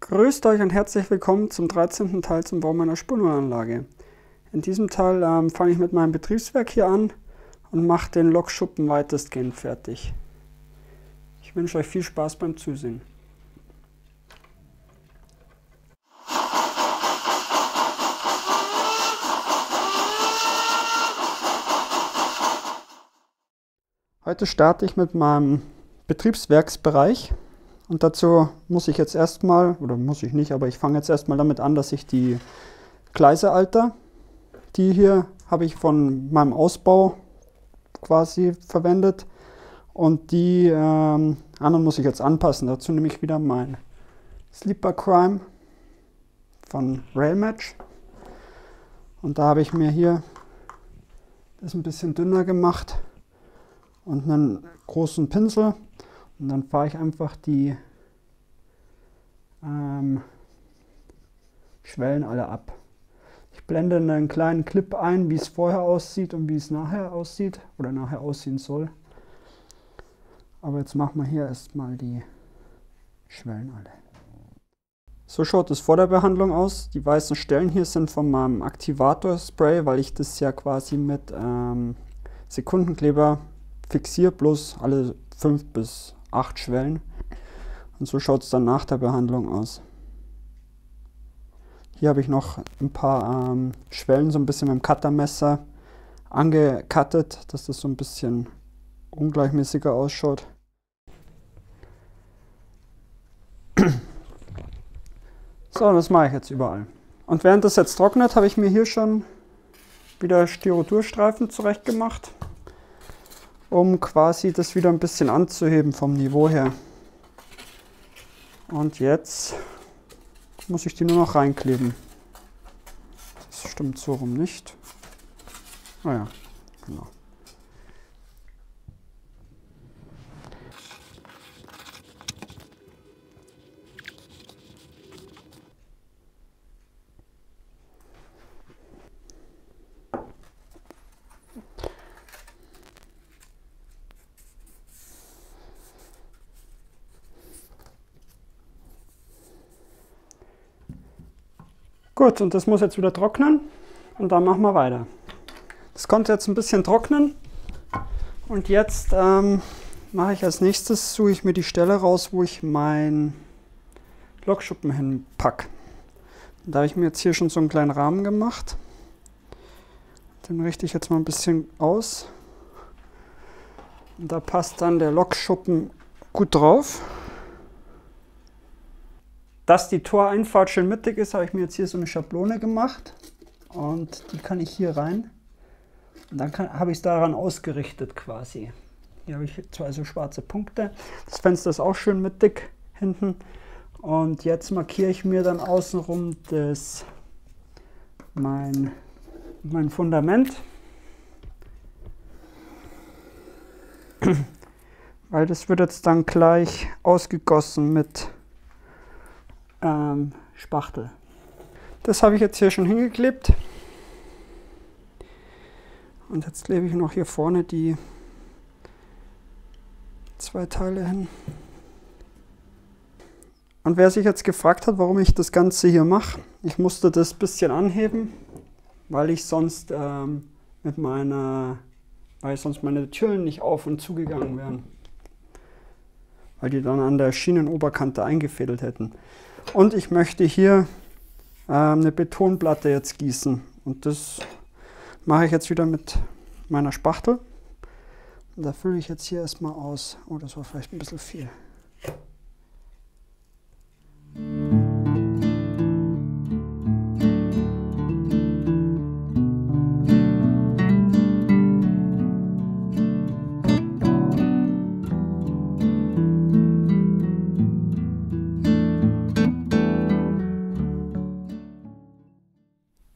Grüßt euch und herzlich willkommen zum 13. Teil zum Bau meiner Spulnuranlage. In diesem Teil fange ich mit meinem Betriebswerk hier an und mache den Lokschuppen weitestgehend fertig. Ich wünsche euch viel Spaß beim Zusehen. Heute starte ich mit meinem Betriebswerksbereich. Und dazu muss ich jetzt erstmal, oder muss ich nicht, aber ich fange jetzt erstmal damit an, dass ich die Gleise alter. Die hier habe ich von meinem Ausbau quasi verwendet. Und die anderen muss ich jetzt anpassen. Dazu nehme ich wieder mein Sleeper Crime von Railmatch. Und da habe ich mir hier das ein bisschen dünner gemacht und einen großen Pinsel. Und dann fahre ich einfach die Schwellen alle ab. Ich blende einen kleinen Clip ein, wie es vorher aussieht und wie es nachher aussieht oder nachher aussehen soll. Aber jetzt machen wir hier erstmal die Schwellen alle. So schaut es vor der Behandlung aus. Die weißen Stellen hier sind von meinem Aktivator-Spray, weil ich das ja quasi mit Sekundenkleber fixiere, bloß alle 5 bis 8 Schwellen. Und so schaut es dann nach der Behandlung aus. Hier habe ich noch ein paar Schwellen so ein bisschen mit dem Cuttermesser angekattet, dass das so ein bisschen ungleichmäßiger ausschaut. So, das mache ich jetzt überall. Und während das jetzt trocknet, habe ich mir hier schon wieder Styrodurstreifen zurecht gemacht, um quasi das wieder ein bisschen anzuheben vom Niveau her. Und jetzt muss ich die nur noch reinkleben. Das stimmt so rum nicht. Ah ja, genau. Gut, und das muss jetzt wieder trocknen und dann machen wir weiter. Das konnte jetzt ein bisschen trocknen und jetzt mache ich als nächstes, suche ich mir die Stelle raus, wo ich meinen Lokschuppen hinpacke. Da habe ich mir jetzt hier schon so einen kleinen Rahmen gemacht. Den richte ich jetzt mal ein bisschen aus. Und da passt dann der Lokschuppen gut drauf. Dass die Toreinfahrt schön mittig ist, habe ich mir jetzt hier so eine Schablone gemacht und die kann ich hier rein und dann habe ich es daran ausgerichtet quasi. Hier habe ich zwei so schwarze Punkte. Das Fenster ist auch schön mittig hinten und jetzt markiere ich mir dann außenrum mein Fundament, weil das wird jetzt dann gleich ausgegossen mit Spachtel. Das habe ich jetzt hier schon hingeklebt. Und jetzt klebe ich noch hier vorne die 2 Teile hin. Und wer sich jetzt gefragt hat, warum ich das Ganze hier mache, ich musste das ein bisschen anheben, weil ich sonst meine Türen nicht auf und zugegangen wären. Weil die dann an der Schienenoberkante eingefädelt hätten. Und ich möchte hier eine Betonplatte jetzt gießen. Und das mache ich jetzt wieder mit meiner Spachtel. Und da fülle ich jetzt hier erstmal aus. Oh, das war vielleicht ein bisschen viel.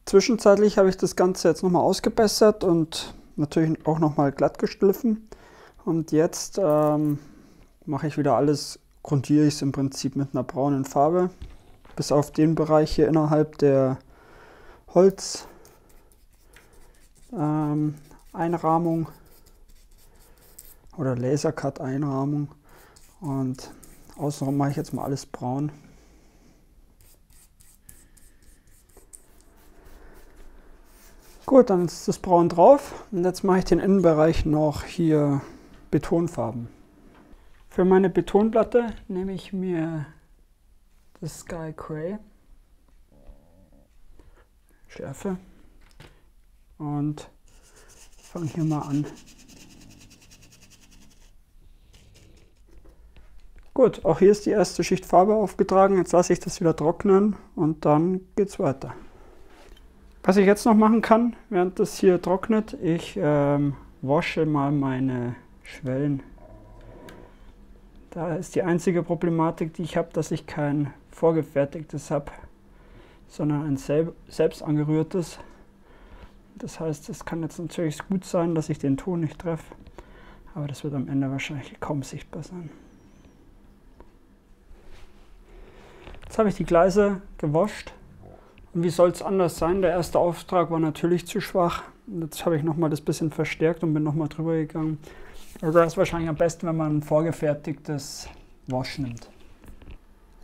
Zwischenzeitlich habe ich das Ganze jetzt nochmal ausgebessert und natürlich auch nochmal glatt geschliffen. Und jetzt mache ich wieder alles, grundiere ich es im Prinzip mit einer braunen Farbe. Bis auf den Bereich hier innerhalb der Holz-Einrahmung oder Lasercut-Einrahmung. Und außenrum mache ich jetzt mal alles braun. Gut, dann ist das Braun drauf und jetzt mache ich den Innenbereich noch hier Betonfarben. Für meine Betonplatte nehme ich mir das Sky Gray, Schärfe, und fange hier mal an. Gut, auch hier ist die erste Schicht Farbe aufgetragen. Jetzt lasse ich das wieder trocknen und dann geht's weiter. Was ich jetzt noch machen kann, während das hier trocknet, ich wasche mal meine Schwellen. Da ist die einzige Problematik, die ich habe, dass ich kein vorgefertigtes habe, sondern ein selbst angerührtes. Das heißt, es kann jetzt natürlich gut sein, dass ich den Ton nicht treffe, aber das wird am Ende wahrscheinlich kaum sichtbar sein. Jetzt habe ich die Gleise gewascht. Und wie soll es anders sein? Der erste Auftrag war natürlich zu schwach. Und jetzt habe ich nochmal das bisschen verstärkt und bin nochmal drüber gegangen. Also das ist wahrscheinlich am besten, wenn man ein vorgefertigtes Wash nimmt.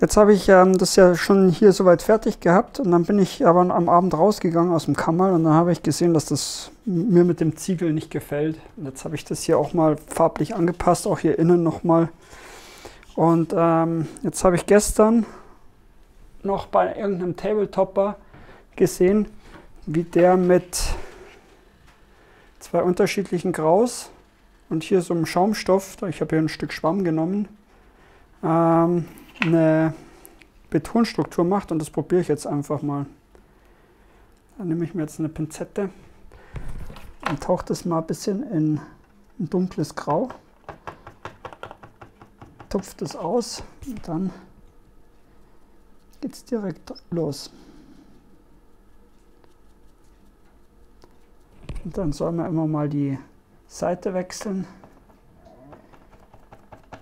Jetzt habe ich das ja schon hier soweit fertig gehabt und dann bin ich aber am Abend rausgegangen aus dem Kammerl und dann habe ich gesehen, dass das mir mit dem Ziegel nicht gefällt. Und jetzt habe ich das hier auch mal farblich angepasst, auch hier innen nochmal. Und jetzt habe ich gestern noch bei irgendeinem Tabletopper gesehen, wie der mit zwei unterschiedlichen Graus und hier so einem Schaumstoff, ich habe hier ein Stück Schwamm genommen, eine Betonstruktur macht und das probiere ich jetzt einfach mal. Dann nehme ich mir jetzt eine Pinzette und tauche das mal ein bisschen in ein dunkles Grau, tupfe das aus und dann geht es direkt los. Und dann soll man immer mal die Seite wechseln,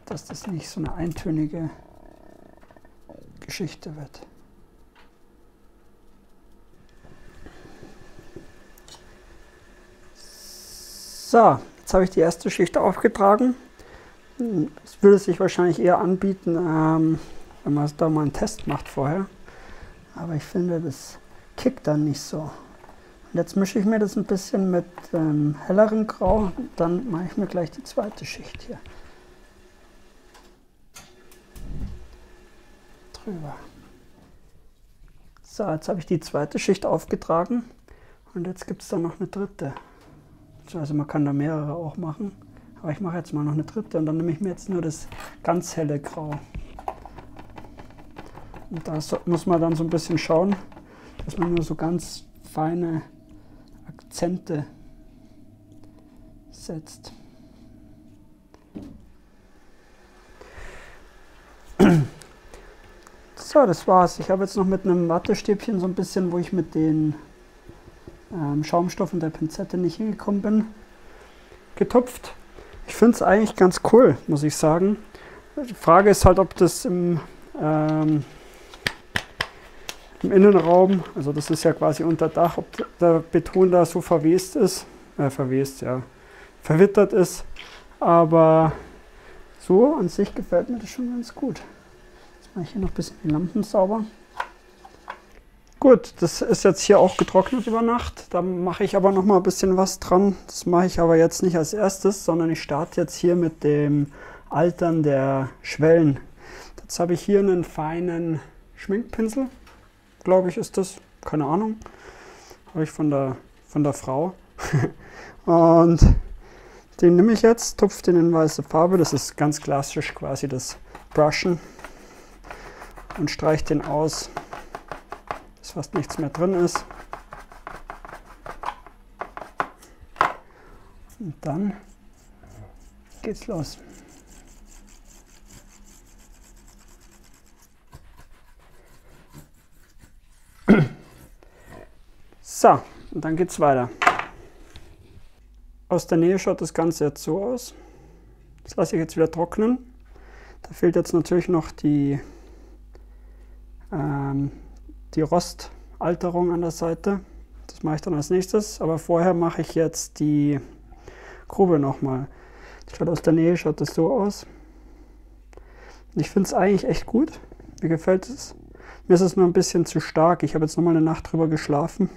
dass das nicht so eine eintönige Geschichte wird. So, jetzt habe ich die erste Schicht aufgetragen. Es würde sich wahrscheinlich eher anbieten, wenn man da mal einen Test macht vorher. Aber ich finde, das kickt dann nicht so. Und jetzt mische ich mir das ein bisschen mit hellerem Grau. Dann mache ich mir gleich die zweite Schicht hier drüber. So, jetzt habe ich die zweite Schicht aufgetragen. Und jetzt gibt es da noch eine dritte. Also man kann da mehrere auch machen. Aber ich mache jetzt mal noch eine dritte und dann nehme ich mir jetzt nur das ganz helle Grau. Und da muss man dann so ein bisschen schauen, dass man nur so ganz feine Akzente setzt. So, das war's. Ich habe jetzt noch mit einem Wattestäbchen so ein bisschen, wo ich mit den Schaumstoff und der Pinzette nicht hingekommen bin, getupft. Ich finde es eigentlich ganz cool, muss ich sagen. Die Frage ist halt, ob das im Innenraum, also das ist ja quasi unter Dach, ob der Beton da so verwittert ist, aber so an sich gefällt mir das schon ganz gut. Jetzt mache ich hier noch ein bisschen die Lampen sauber. Gut, das ist jetzt hier auch getrocknet über Nacht, da mache ich aber noch mal ein bisschen was dran. Das mache ich aber jetzt nicht als erstes, sondern ich starte jetzt hier mit dem Altern der Schwellen. Jetzt habe ich hier einen feinen Schminkpinsel. Glaube ich, ist das, keine Ahnung, habe ich von der Frau. Und den nehme ich jetzt, tupfe den in weiße Farbe, das ist ganz klassisch quasi das Brushen, und streiche den aus, dass fast nichts mehr drin ist. Und dann geht's los. So, und dann geht's weiter. Aus der Nähe schaut das Ganze jetzt so aus. Das lasse ich jetzt wieder trocknen. Da fehlt jetzt natürlich noch die Rostalterung an der Seite. Das mache ich dann als nächstes, aber vorher mache ich jetzt die Grube nochmal. Aus der Nähe schaut das so aus. Ich finde es eigentlich echt gut. Mir gefällt es. Mir ist es nur ein bisschen zu stark. Ich habe jetzt nochmal eine Nacht drüber geschlafen.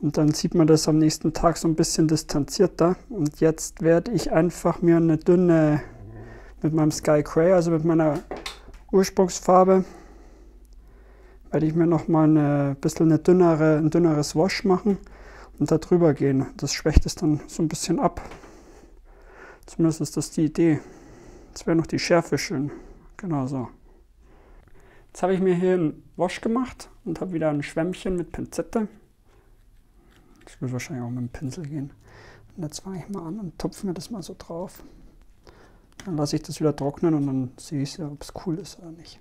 Und dann sieht man das am nächsten Tag so ein bisschen distanzierter. Und jetzt werde ich einfach mir eine dünne, mit meinem Sky Gray, also mit meiner Ursprungsfarbe, werde ich mir nochmal ein dünneres Wash machen und da drüber gehen. Das schwächt es dann so ein bisschen ab. Zumindest ist das die Idee. Jetzt wäre noch die Schärfe schön. Genau so. Jetzt habe ich mir hier einen Wash gemacht und habe wieder ein Schwämmchen mit Pinzette. Das wird wahrscheinlich auch mit dem Pinsel gehen. Und jetzt fange ich mal an und tupfe mir das mal so drauf. Dann lasse ich das wieder trocknen und dann sehe ich ja, ob es cool ist oder nicht.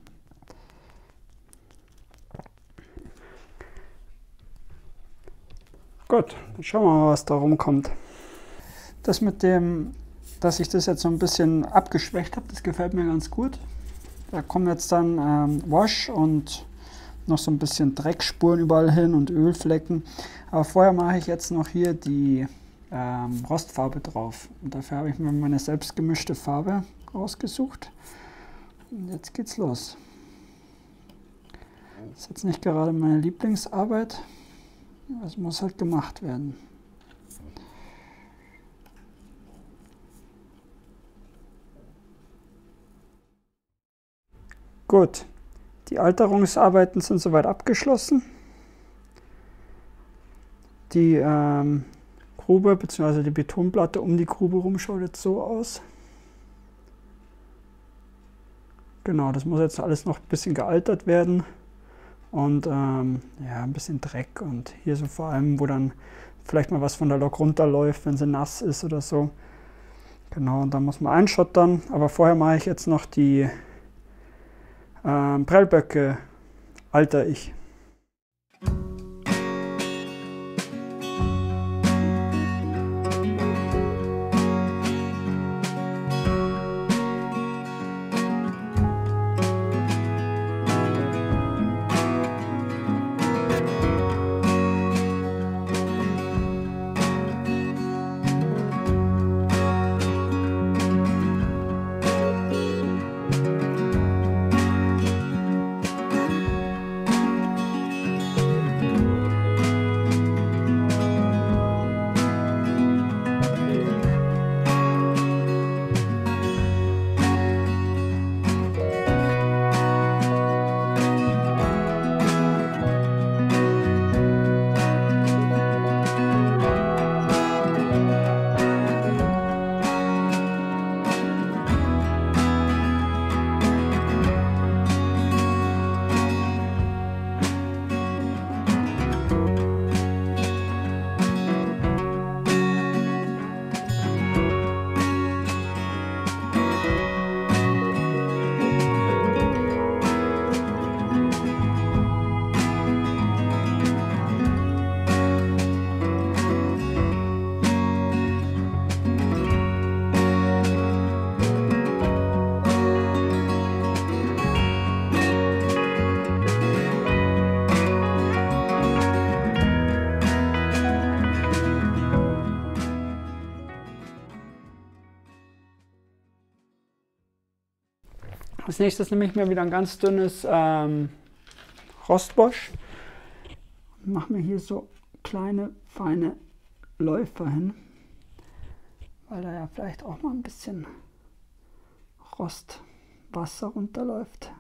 Gut, dann schauen wir mal, was da rumkommt. Das mit dem, dass ich das jetzt so ein bisschen abgeschwächt habe, das gefällt mir ganz gut. Da kommen jetzt dann Wash und noch so ein bisschen Dreckspuren überall hin und Ölflecken. Aber vorher mache ich jetzt noch hier die Rostfarbe drauf. Und dafür habe ich mir meine selbst gemischte Farbe rausgesucht. Und jetzt geht's los. Das ist jetzt nicht gerade meine Lieblingsarbeit. Es muss halt gemacht werden. Gut, die Alterungsarbeiten sind soweit abgeschlossen. Die Grube bzw. die Betonplatte um die Grube rum schaut jetzt so aus. Genau, das muss jetzt alles noch ein bisschen gealtert werden. Und ja, ein bisschen Dreck und hier so vor allem, wo dann vielleicht mal was von der Lok runterläuft, wenn sie nass ist oder so. Genau, und dann muss man einschottern. Aber vorher mache ich jetzt noch die Prellböcke, alter ich. Als nächstes nehme ich mir wieder ein ganz dünnes Rostwash und mache mir hier so kleine, feine Läufer hin, weil da ja vielleicht auch mal ein bisschen Rostwasser runterläuft.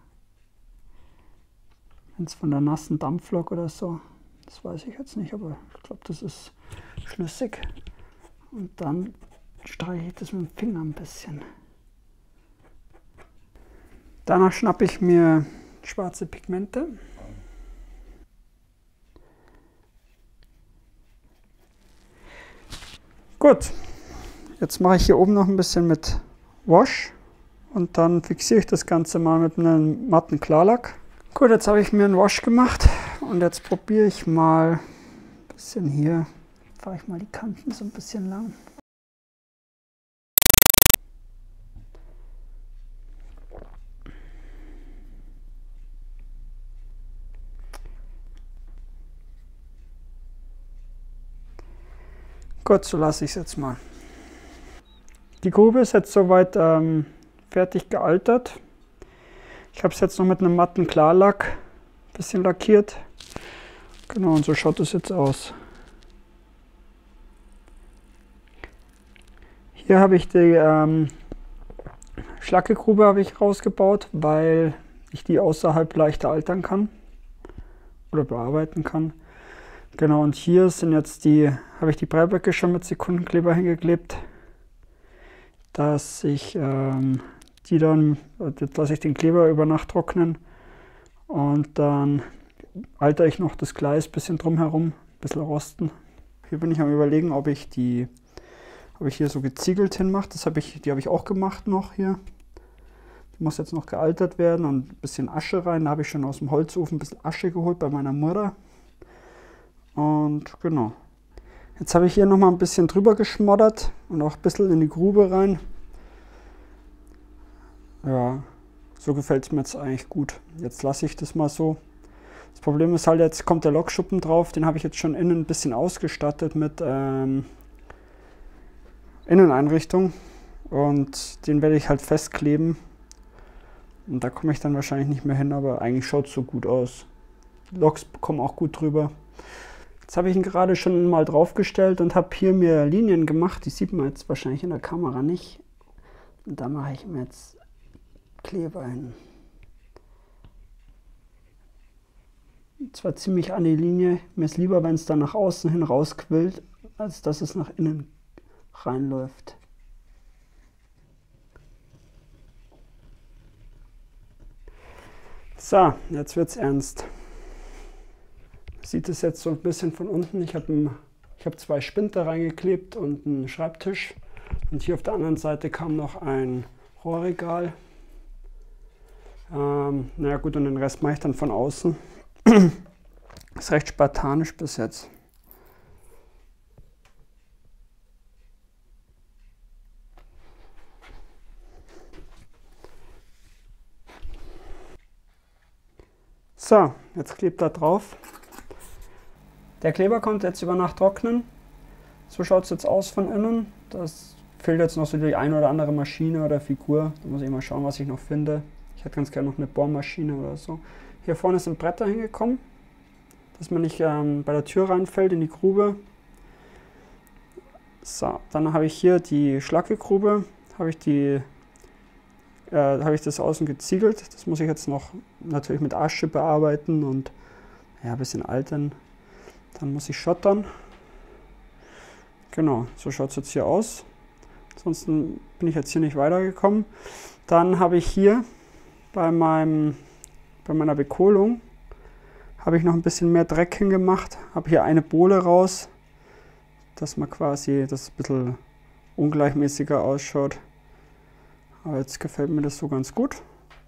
Wenn es von der nassen Dampflok oder so, das weiß ich jetzt nicht, aber ich glaube, das ist schlüssig. Und dann streiche ich das mit dem Finger ein bisschen. Danach schnappe ich mir schwarze Pigmente. Gut, jetzt mache ich hier oben noch ein bisschen mit Wash und dann fixiere ich das Ganze mal mit einem matten Klarlack. Gut, jetzt habe ich mir einen Wash gemacht und jetzt probiere ich mal ein bisschen hier, fahre ich mal die Kanten so ein bisschen lang. Gut, so lasse ich es jetzt mal. Die Grube ist jetzt soweit fertig gealtert. Ich habe es jetzt noch mit einem matten Klarlack ein bisschen lackiert. Genau, und so schaut es jetzt aus. Hier habe ich die Schlackegrube habe ich rausgebaut, weil ich die außerhalb leichter altern kann oder bearbeiten kann. Genau, und hier sind jetzt habe ich die Breiböcke schon mit Sekundenkleber hingeklebt, dass ich jetzt lasse ich den Kleber über Nacht trocknen und dann alter ich noch das Gleis ein bisschen drumherum, ein bisschen rosten. Hier bin ich am Überlegen, ob ich hier so geziegelt hinmache. Die habe ich auch gemacht noch hier. Die muss jetzt noch gealtert werden und ein bisschen Asche rein. Da habe ich schon aus dem Holzofen ein bisschen Asche geholt bei meiner Mutter. Und genau. Jetzt habe ich hier nochmal ein bisschen drüber geschmoddert und auch ein bisschen in die Grube rein. Ja, so gefällt es mir jetzt eigentlich gut. Jetzt lasse ich das mal so. Das Problem ist halt, jetzt kommt der Lokschuppen drauf. Den habe ich jetzt schon innen ein bisschen ausgestattet mit Inneneinrichtung. Und den werde ich halt festkleben. Und da komme ich dann wahrscheinlich nicht mehr hin, aber eigentlich schaut es so gut aus. Die Loks kommen auch gut drüber. Jetzt habe ich ihn gerade schon mal draufgestellt und habe hier mir Linien gemacht. Die sieht man jetzt wahrscheinlich in der Kamera nicht. Und da mache ich mir jetzt Kleber hin. Zwar ziemlich an die Linie. Mir ist lieber, wenn es dann nach außen hin rausquillt, als dass es nach innen reinläuft. So, jetzt wird's ernst. Sieht es jetzt so ein bisschen von unten. Ich habe zwei Spinte reingeklebt und einen Schreibtisch. Und hier auf der anderen Seite kam noch ein Rohrregal. Naja gut, und den Rest mache ich dann von außen. Ist recht spartanisch bis jetzt. So, jetzt klebt er drauf. Der Kleber kommt jetzt über Nacht trocknen. So schaut es jetzt aus von innen. Das fehlt jetzt noch so die eine oder andere Maschine oder Figur. Da muss ich mal schauen, was ich noch finde. Ich hätte ganz gerne noch eine Bohrmaschine oder so. Hier vorne sind Bretter hingekommen, dass man nicht bei der Tür reinfällt in die Grube. So, dann habe ich hier die Schlackegrube. Habe ich das außen geziegelt. Das muss ich jetzt noch natürlich mit Asche bearbeiten und ja, ein bisschen altern. Dann muss ich schottern. Genau, so schaut es jetzt hier aus. Ansonsten bin ich jetzt hier nicht weitergekommen. Dann habe ich hier bei meiner Bekohlung habe ich noch ein bisschen mehr Dreck hingemacht. Habe hier eine Bohle raus, dass man quasi das ein bisschen ungleichmäßiger ausschaut. Aber jetzt gefällt mir das so ganz gut.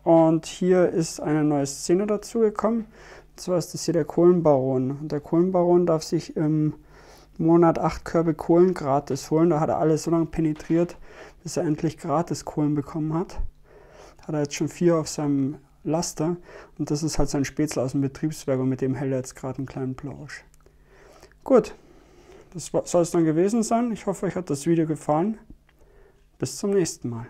Und hier ist eine neue Szene dazu gekommen. Und zwar ist das hier der Kohlenbaron. Und der Kohlenbaron darf sich im Monat 8 Körbe Kohlen gratis holen. Da hat er alles so lange penetriert, bis er endlich gratis Kohlen bekommen hat. Da hat er jetzt schon 4 auf seinem Laster. Und das ist halt sein Spätzle aus dem Betriebswerk und mit dem hält er jetzt gerade einen kleinen Plausch. Gut, das soll es dann gewesen sein. Ich hoffe, euch hat das Video gefallen. Bis zum nächsten Mal.